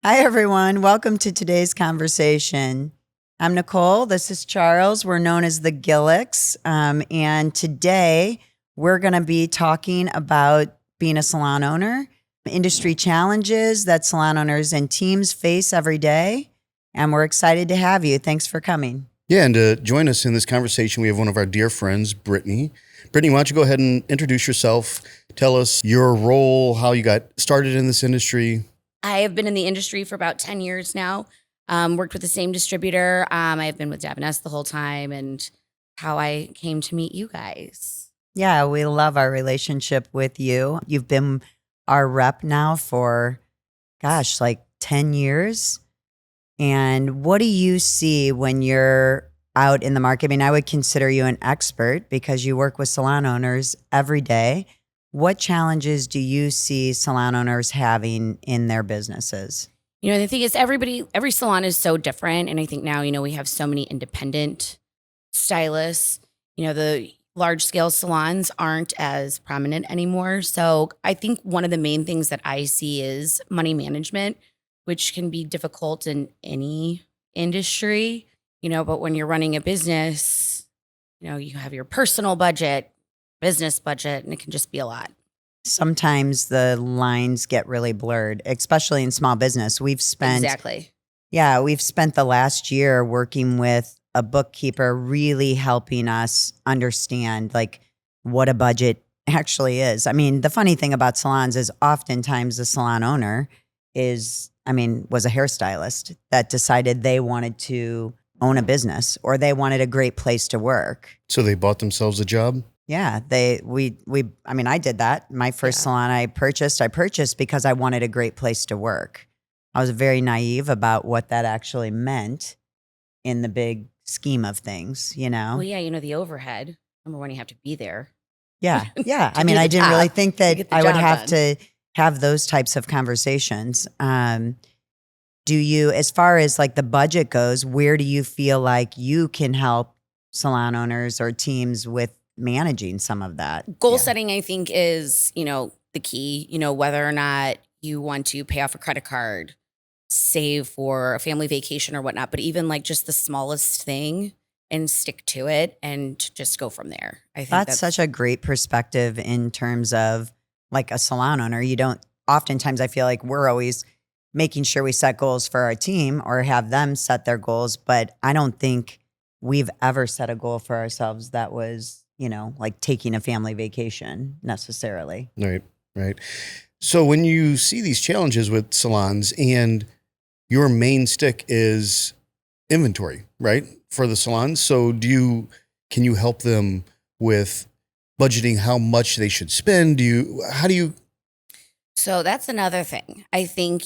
Hi, everyone. Welcome to today's conversation. I'm Nicole. This is Charles. We're known as the Gillicks. And today we're going to be talking about being a salon owner, industry challenges that salon owners and teams face every day. And we're excited to have you. Thanks for coming. Yeah, and to join us in this conversation, we have one of our dear friends, Brittany. Brittany, why don't you go ahead and introduce yourself? Tell us your role, how you got started in this industry. I have been in the industry for about 10 years now. Worked with the same distributor. I have been with Davines the whole time, and how I came to meet you guys. Yeah, we love our relationship with you. You've been our rep now for, like 10 years. And what do you see when you're out in the market? I mean, I would consider you an expert because you work with salon owners every day. What challenges do you see salon owners having in their businesses? You know, the thing is, every salon is so different. And I think now, we have so many independent stylists. The large scale salons aren't as prominent anymore. So I think one of the main things that I see is money management, which can be difficult in any industry, but when you're running a business, you have your personal budget, business budget, and it can just be a lot. Sometimes the lines get really blurred, especially in small business. We've spent the last year working with a bookkeeper, really helping us understand what a budget actually is. I mean, the funny thing about salons is oftentimes the salon owner was a hairstylist that decided they wanted to own a business or they wanted a great place to work. So they bought themselves a job? Yeah, I did that. My first salon I purchased because I wanted a great place to work. I was very naive about what that actually meant in the big scheme of things, Well, yeah, the overhead. Number one, you have to be there. Yeah. I didn't really think that I would have to have those types of conversations. Do you, as far as the budget goes, where do you feel like you can help salon owners or teams with managing some of that? Goal setting, I think, is, the key, whether or not you want to pay off a credit card, save for a family vacation or whatnot, but even just the smallest thing and stick to it and just go from there. I think that's such a great perspective in terms of a salon owner. Oftentimes I feel like we're always making sure we set goals for our team or have them set their goals, but I don't think we've ever set a goal for ourselves that was taking a family vacation necessarily. Right. So when you see these challenges with salons and your main stick is inventory, right, for the salons. So can you help them with budgeting how much they should spend? How do you? So that's another thing. I think,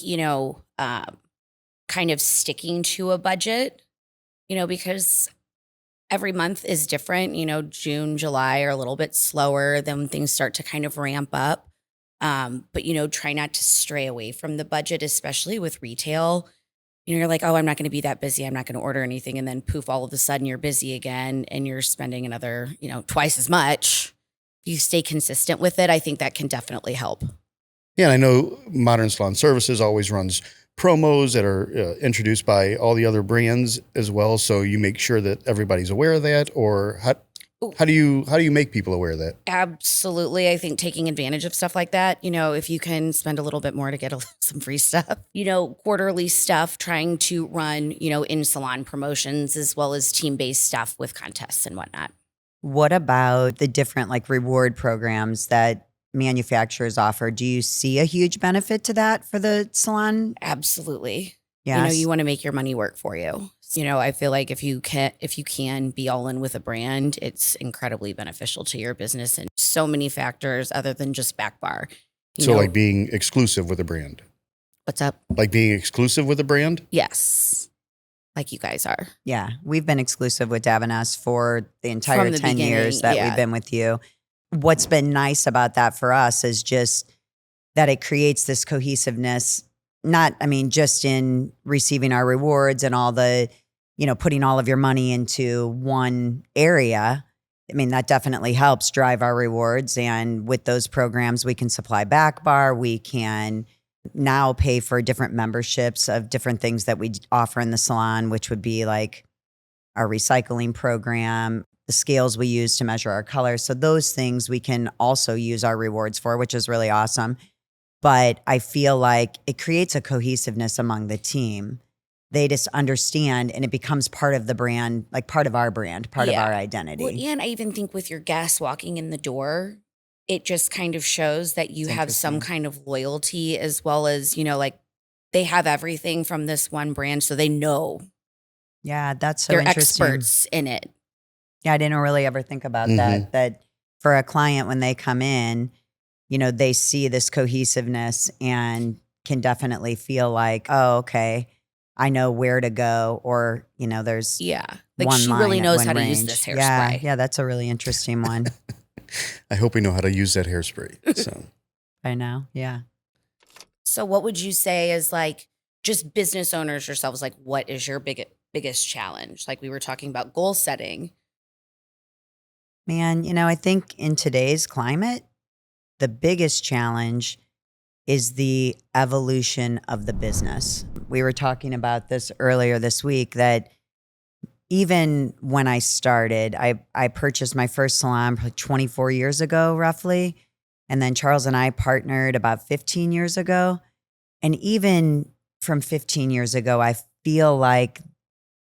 kind of sticking to a budget, because every month is different. June, July are a little bit slower. Then things start to kind of ramp up. But, try not to stray away from the budget, especially with retail. You're like, oh, I'm not going to be that busy. I'm not going to order anything. And then poof, all of a sudden you're busy again and you're spending another, twice as much. If you stay consistent with it, I think that can definitely help. Yeah, and I know Modern Salon Services always runs promos that are introduced by all the other brands as well. So you make sure that everybody's aware of that, or how do you make people aware of that? Absolutely. I think taking advantage of stuff like that, if you can spend a little bit more to get some free stuff, quarterly stuff, trying to run, in salon promotions as well as team-based stuff with contests and whatnot. What about the different reward programs that manufacturers offer? Do you see a huge benefit to that for the salon? Absolutely. Yes. You want to make your money work for you. I feel like if you can be all in with a brand, it's incredibly beneficial to your business and so many factors other than just back bar. So being exclusive with a brand. What's up? Like being exclusive with a brand? Yes. Like you guys are. Yeah. We've been exclusive with Davines for the entire 10 years that we've been with you. What's been nice about that for us is just that it creates this cohesiveness, just in receiving our rewards and all the, putting all of your money into one area. That definitely helps drive our rewards. And with those programs, we can supply back bar. We can now pay for different memberships of different things that we offer in the salon, which would be like our recycling program, the scales we use to measure our colors. So those things we can also use our rewards for, which is really awesome. But I feel like it creates a cohesiveness among the team. They just understand, and it becomes part of the brand, like part of our brand, part of our identity. Well, and I even think with your guests walking in the door, it just kind of shows that you have some kind of loyalty, as well as, like they have everything from this one brand, so they know. Yeah, that's so they're interesting. experts in it. Yeah, I didn't really ever think about that for a client, when they come in, they see this cohesiveness and can definitely feel like, oh, okay, I know where to go, or, there's like one she line really knows at how one to use range. this hairspray. Yeah, that's a really interesting one. I hope we know how to use that hairspray. So I know, yeah. So what would you say is like just business owners yourselves, like what is your biggest challenge? Like we were talking about goal setting. Man, I think in today's climate, the biggest challenge is the evolution of the business. We were talking about this earlier this week, that even when I started, I purchased my first salon 24 years ago, roughly. And then Charles and I partnered about 15 years ago. And even from 15 years ago, I feel like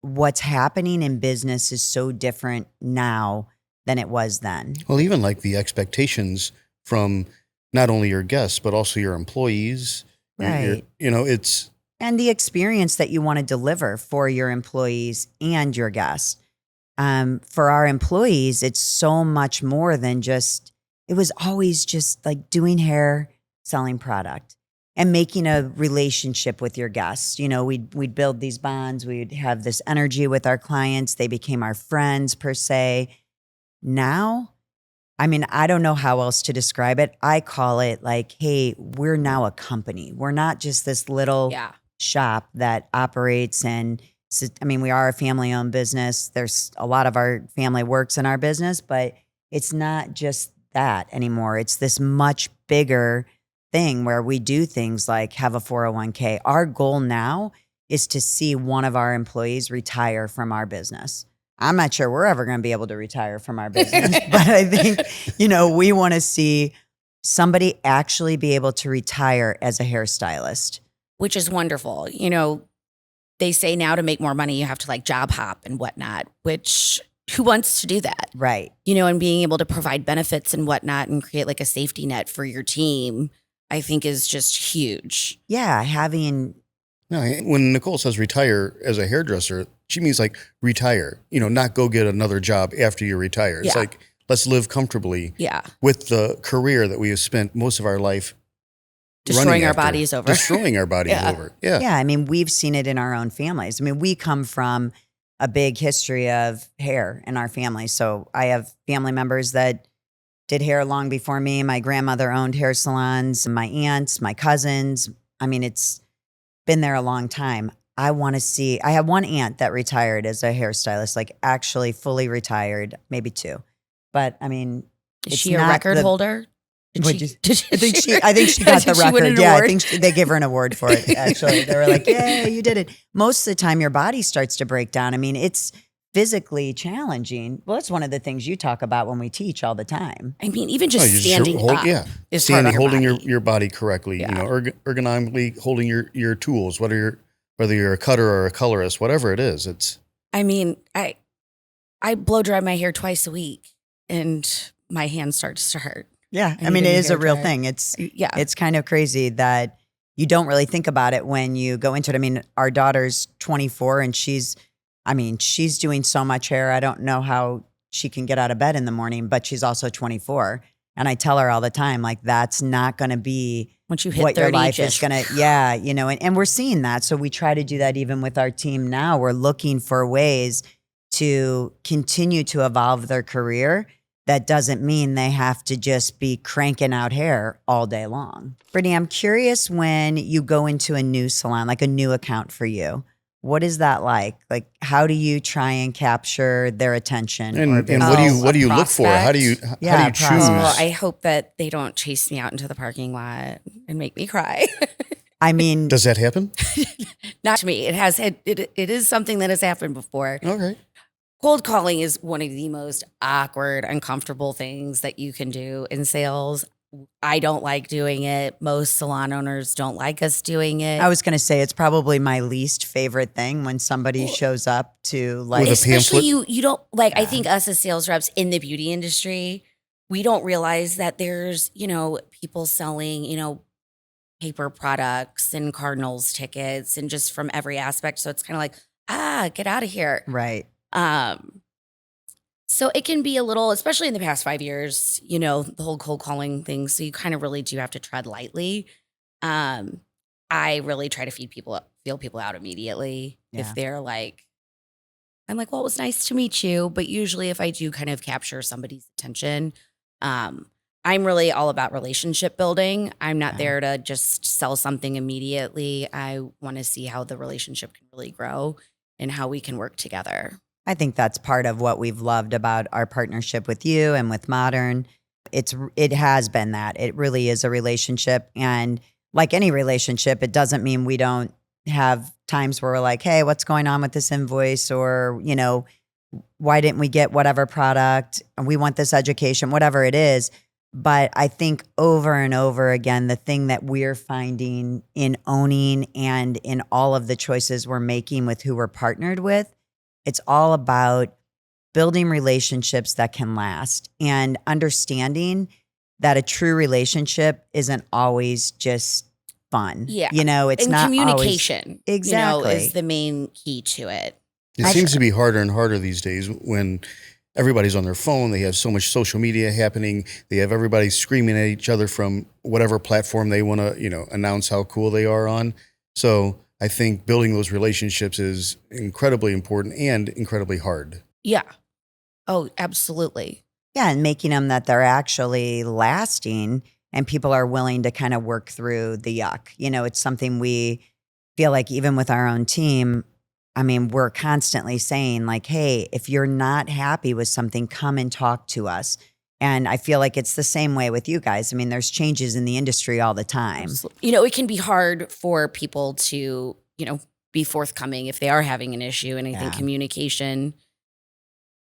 what's happening in business is so different now than it was then. Well, even like the expectations from not only your guests, but also your employees. Right. It's... And the experience that you want to deliver for your employees and your guests. For our employees, it's so much more than just, it was always just like doing hair, selling product, and making a relationship with your guests. We'd build these bonds. We'd have this energy with our clients. They became our friends per se. Now, I don't know how else to describe it. I call it like, hey, we're now a company. We're not just this little shop that operates. And we are a family-owned business. There's a lot of our family works in our business, but it's not just that anymore. It's this much bigger thing where we do things like have a 401k. Our goal now is to see one of our employees retire from our business. I'm not sure we're ever going to be able to retire from our business, but I think, we want to see somebody actually be able to retire as a hairstylist. Which is wonderful. They say now to make more money, you have to like job hop and whatnot, which who wants to do that? Right. And being able to provide benefits and whatnot and create like a safety net for your team, I think is just huge. Yeah. When Nicole says retire as a hairdresser, she means like retire, not go get another job after you retire. It's like, let's live comfortably with the career that we have spent most of our life destroying our bodies over. Yeah. We've seen it in our own families. We come from a big history of hair in our family. So I have family members that did hair long before me. My grandmother owned hair salons, my aunts, my cousins. It's been there a long time. I have one aunt that retired as a hairstylist, like actually fully retired, maybe two. But is she a record holder? I think she got the record. Yeah, I think they gave her an award for it, actually. They were like, yeah, you did it. Most of the time your body starts to break down. It's physically challenging. Well, it's one of the things you talk about when we teach all the time. Even just standing up. Yeah. Is standing, hard on holding your body correctly, ergonomically holding your tools, whether you're a cutter or a colorist, whatever it is. It's... I blow dry my hair twice a week and my hand starts to hurt. Yeah. It is a real thing. It's kind of crazy that you don't really think about it when you go into it. Our daughter's 24 and she's doing so much hair. I don't know how she can get out of bed in the morning, but she's also 24. And I tell her all the time, like, that's not going to be once you hit what 30, your life is going to, and we're seeing that. So we try to do that even with our team now. We're looking for ways to continue to evolve their career. That doesn't mean they have to just be cranking out hair all day long. Brittany, I'm curious, when you go into a new salon, like a new account for you, what is that like? Like, how do you try and capture their attention? And what do you look for? How do you choose? I hope that they don't chase me out into the parking lot and make me cry. I mean, does that happen? Not to me. It is something that has happened before. Okay. Cold calling is one of the most awkward, uncomfortable things that you can do in sales. I don't like doing it. Most salon owners don't like us doing it. I was going to say it's probably my least favorite thing when somebody shows up to like, With a especially pamphlet? you don't like. I think us as sales reps in the beauty industry, we don't realize that there's people selling paper products and Cardinals tickets and just from every aspect. So it's kind of like get out of here, right. So it can be a little, especially in the past 5 years, the whole cold calling thing. So you kind of really do have to tread lightly. I really try to feel people out immediately. Yeah. If they're like, I'm like, well, it was nice to meet you. But usually if I do kind of capture somebody's attention, I'm really all about relationship building. I'm not there to just sell something immediately. I want to see how the relationship can really grow and how we can work together. I think that's part of what we've loved about our partnership with you and with Modern. It has been that. It really is a relationship. And like any relationship, it doesn't mean we don't have times where we're like, hey, what's going on with this invoice? Or, why didn't we get whatever product? We want this education, whatever it is. But I think over and over again, the thing that we're finding in owning and in all of the choices we're making with who we're partnered with, it's all about building relationships that can last and understanding that a true relationship isn't always just fun. Yeah. It's and not communication, always, exactly. Is the main key to it. It seems to be harder and harder these days when everybody's on their phone. They have so much social media happening. They have everybody screaming at each other from whatever platform they want to, announce how cool they are on. So I think building those relationships is incredibly important and incredibly hard. Yeah. Oh, absolutely. Yeah, and making them that they're actually lasting and people are willing to kind of work through the yuck. It's something we feel like even with our own team, I mean, we're constantly saying like, hey, if you're not happy with something, come and talk to us. And I feel like it's the same way with you guys. I mean, there's changes in the industry all the time. It can be hard for people to, be forthcoming if they are having an issue. And I think communication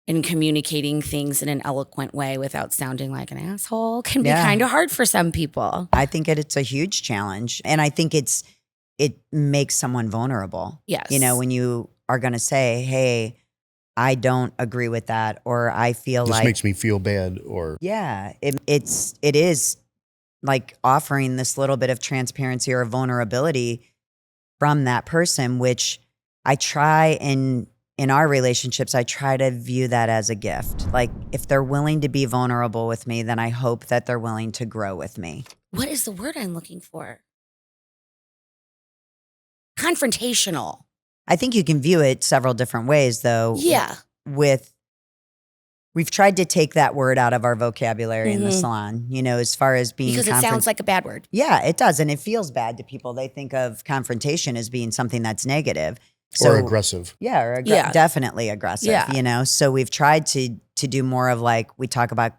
and communicating things in an eloquent way without sounding like an asshole can be kind of hard for some people. I think it's a huge challenge. And I think it makes someone vulnerable. Yes. When you are going to say, hey, I don't agree with that, or I feel this like makes me feel bad, or it is like offering this little bit of transparency or vulnerability from that person, which I try in our relationships, I try to view that as a gift. Like if they're willing to be vulnerable with me, then I hope that they're willing to grow with me. What is the word I'm looking for? Confrontational. I think you can view it several different ways, though. Yeah. We've tried to take that word out of our vocabulary in the salon, as far as being because it sounds like a bad word. Yeah, it does. And it feels bad to people. They think of confrontation as being something that's negative. Or aggressive. Yeah, or definitely aggressive, So we've tried to do more of like, we talk about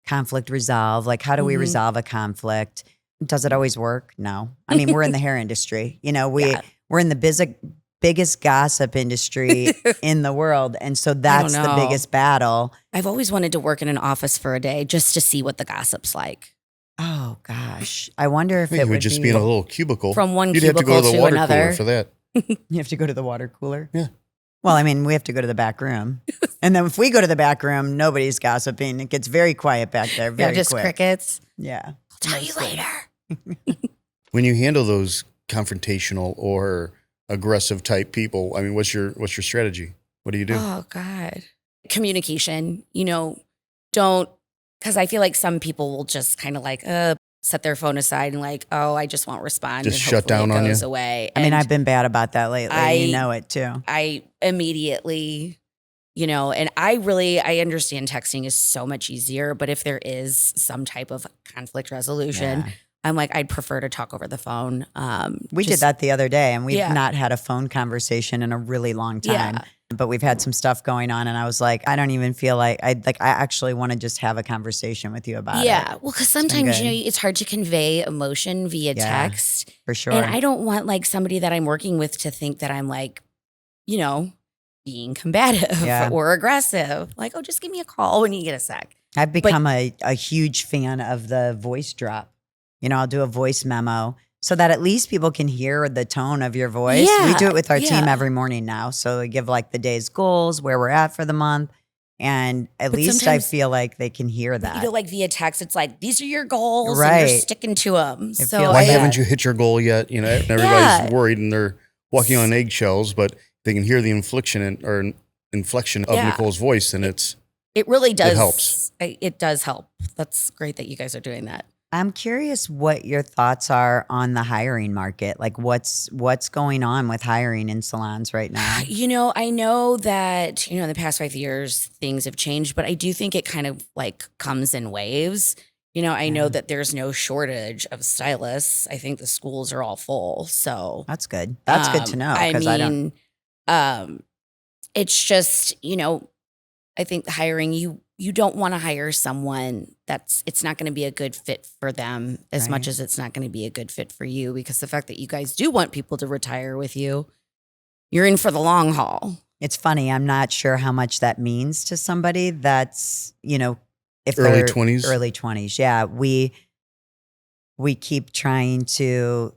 conflict resolve. Like, how do we resolve a conflict? Does it always work? No. I mean, we're in the hair industry. We're in the biggest gossip industry in the world. And so that's the biggest battle. I've always wanted to work in an office for a day just to see what the gossip's like. Oh, gosh. I wonder if it would just be in a little cubicle. From one You'd cubicle have to go to the water another. cooler for that. You have to go to the water cooler? Yeah. Well, I mean, we have to go to the back room. And then if we go to the back room, nobody's gossiping. It gets very quiet back there very just quick. Crickets. Yeah. I'll tell you later. When you handle those confrontational or aggressive type people, I mean, what's your strategy? What do you do? Oh God. Communication, don't, because I feel like some people will just kind of like set their phone aside and like, oh, I just won't respond. Just and shut down it on goes you. away. I mean, I've been bad about that lately. You know it too. I immediately, and I understand texting is so much easier, but if there is some type of conflict resolution, I'm like, I'd prefer to talk over the phone. We did that the other day, and we've not had a phone conversation in a really long time. but we've had some stuff going on, and I was like, I don't even feel like I actually want to just have a conversation with you about it. Yeah, well, because sometimes it's hard to convey emotion via text, for sure. And I don't want like somebody that I'm working with to think that I'm like, being combative or aggressive. Like, oh, just give me a call when you get a sec. I've become a huge fan of the voice drop. I'll do a voice memo so that at least people can hear the tone of your voice. Yeah, we do it with our team every morning now. So we give like the day's goals, where we're at for the month. And at least I feel like they can hear that. Like via text, it's like, these are your goals, right? And you're sticking to them. So why haven't you hit your goal yet? Everybody's worried and they're walking on eggshells, but they can hear the inflection of Nicole's voice, and it really does. It helps. It does help. That's great that you guys are doing that. I'm curious what your thoughts are on the hiring market. Like what's going on with hiring in salons right now? I know that, in the past 5 years, things have changed, but I do think it kind of like comes in waves. I know that there's no shortage of stylists. I think the schools are all full. So that's good. That's good to know. It's just, I think hiring, you don't want to hire someone it's not going to be a good fit for them as much as it's not going to be a good fit for you, because the fact that you guys do want people to retire with you, you're in for the long haul. It's funny. I'm not sure how much that means to somebody that's, if early they're 20s. Early 20s. Yeah. We keep trying to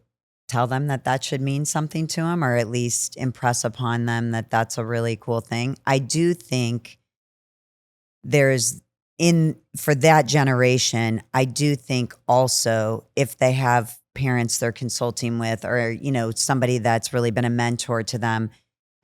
tell them that should mean something to them, or at least impress upon them that that's a really cool thing. I do think for that generation, I do think also if they have parents they're consulting with, or, somebody that's really been a mentor to them,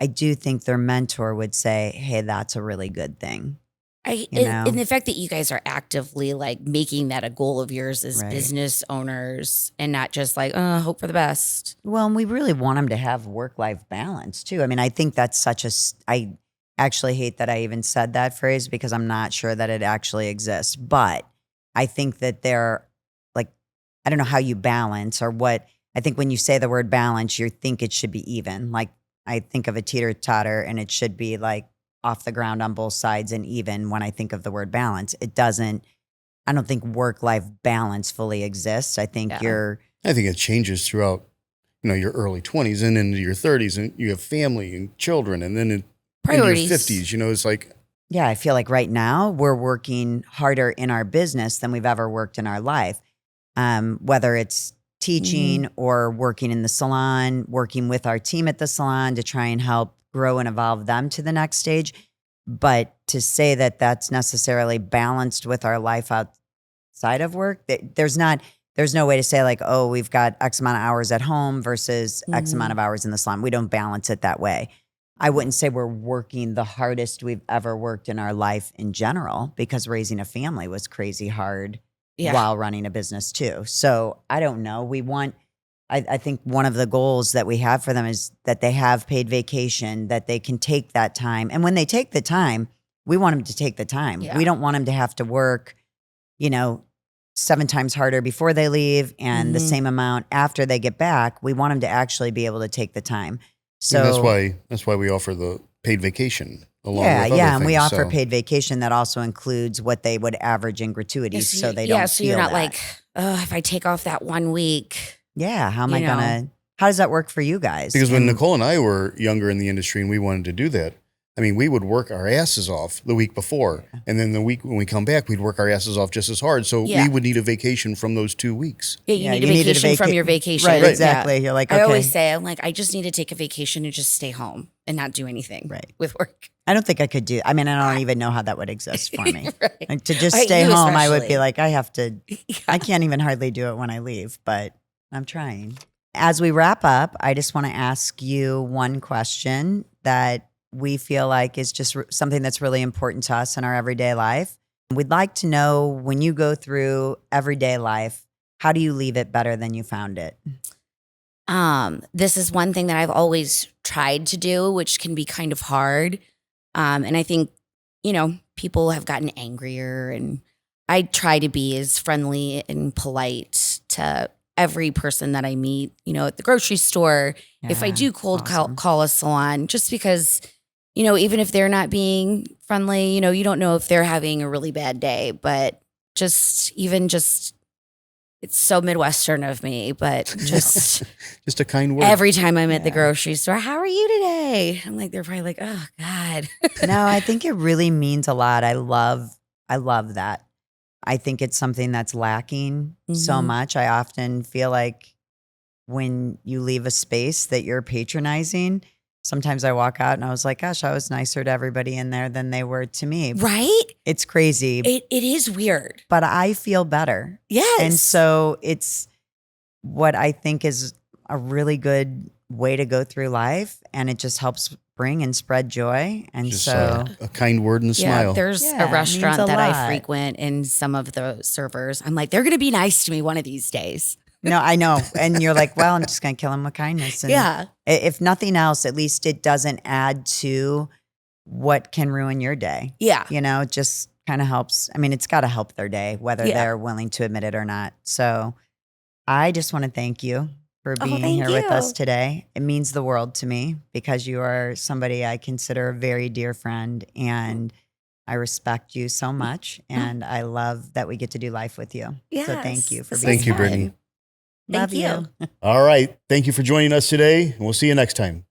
I do think their mentor would say, hey, that's a really good thing. And the fact that you guys are actively like making that a goal of yours as business owners, and not just like, hope for the best. Well, and we really want them to have work-life balance too. I mean, I think that's I actually hate that I even said that phrase, because I'm not sure that it actually exists. But I think that they're like, I don't know how you balance or what. I think when you say the word balance, you think it should be even. Like I think of a teeter-totter, and it should be like off the ground on both sides and even. When I think of the word balance, it doesn't. I don't think work-life balance fully exists. I think it changes throughout, your early 20s and into your 30s, and you have family and children, and then priorities. In your 50s, it's like. Yeah, I feel like right now we're working harder in our business than we've ever worked in our life. Whether it's teaching or working in the salon, working with our team at the salon to try and help grow and evolve them to the next stage. But to say that that's necessarily balanced with our life outside of work, there's no way to say like, oh, we've got X amount of hours at home versus X amount of hours in the salon. We don't balance it that way. I wouldn't say we're working the hardest we've ever worked in our life in general, because raising a family was crazy hard while running a business too. So I don't know. I think one of the goals that we have for them is that they have paid vacation, that they can take that time. And when they take the time, we want them to take the time. Yeah. We don't want them to have to work, 7 times harder before they leave and the same amount after they get back. We want them to actually be able to take the time. So that's why we offer the paid vacation along with other and things, we offer paid vacation that also includes what they would average in gratuities, so they don't. So you're not like, if I take off that 1 week. Yeah, how am I gonna? How does that work for you guys? Because when Nicole and I were younger in the industry and we wanted to do that, I mean, we would work our asses off the week before, and then the week when we come back, we'd work our asses off just as hard. So we would need a vacation from those 2 weeks. Yeah, you need a vacation from your vacation. Right, exactly. Yeah. You're like, okay. I always say, I'm like, I just need to take a vacation and just stay home and not do anything with work. I don't think I could do. I mean, I don't even know how that would exist for me. Like, to just stay home, I would be like, I have to. I can't even hardly do it when I leave, but I'm trying. As we wrap up, I just want to ask you one question that we feel like is just something that's really important to us in our everyday life. We'd like to know, when you go through everyday life, how do you leave it better than you found it? This is one thing that I've always tried to do, which can be kind of hard. And I think, people have gotten angrier, and I try to be as friendly and polite to every person that I meet, at the grocery store. If I do call a salon, just because, even if they're not being friendly, you don't know if they're having a really bad day, but just it's so Midwestern of me, but just just a kind word. Every time I'm at the grocery store, how are you today? I'm like, they're probably like, oh God. No, I think it really means a lot. I love that. I think it's something that's lacking so much. I often feel like when you leave a space that you're patronizing, sometimes I walk out and I was like, gosh, I was nicer to everybody in there than they were to me. Right? It's crazy. It is weird. But I feel better. Yes. And so it's what I think is a really good way to go through life. And it just helps bring and spread joy. And just so a kind word and a smile. There's Yeah, a it restaurant means a that I lot. frequent, and some of the servers, I'm like, they're going to be nice to me one of these days. No, I know. And you're like, well, I'm just going to kill him with kindness. And if nothing else, at least it doesn't add to what can ruin your day. Yeah. It just kind of helps. I mean, it's got to help their day, whether they're willing to admit it or not. So I just want to thank you for being here with us today. It means the world to me because you are somebody I consider a very dear friend, and I respect you so much. And I love that we get to do life with you. Yes, so thank you for being Thank you, here. Brittany. Love Thank you. All right. Thank you for joining us today, and we'll see you next time.